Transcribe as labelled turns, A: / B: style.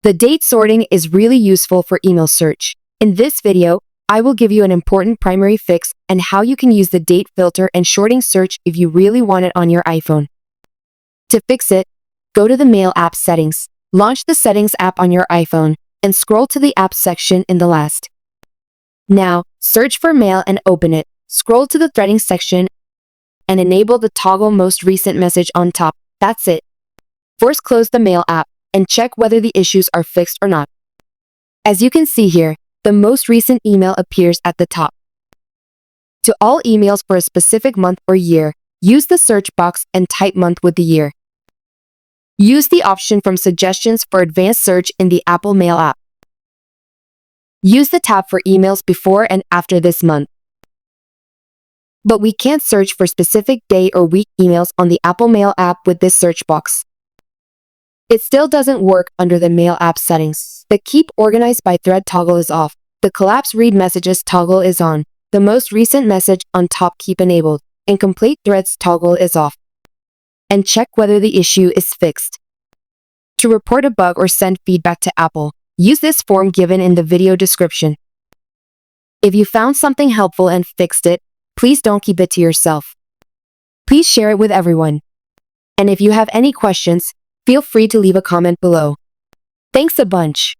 A: The date sorting is really useful for email search. In this video, I will give you an important primary fix and how you can use the date filter and sorting search if you really want it on your iPhone. To fix it, go to the Mail app settings, launch the Settings app on your iPhone, and scroll to the Apps section in the last. Now, search for Mail and open it. Scroll to the Threading section and enable the toggle Most Recent Message on top. That's it. First, close the Mail app and check whether the issues are fixed or not. As you can see here, the most recent email appears at the top. To all emails for a specific month or year, use the search box and type month with the year. Use the option from Suggestions for advanced search in the Apple Mail app. Use the tab for emails before and after this month. But we can't search for specific day or week emails on the Apple Mail app with this search box. It still doesn't work under the Mail app settings. The Keep Organized by Thread toggle is off. The Collapse Read Messages toggle is on. The Most Recent Message on top keep enabled. And Complete Threads toggle is off. And check whether the issue is fixed. To report a bug or send feedback to Apple, use this form given in the video description. If you found something helpful and fixed it, please don't keep it to yourself. Please share it with everyone. And if you have any questions, feel free to leave a comment below. Thanks a bunch.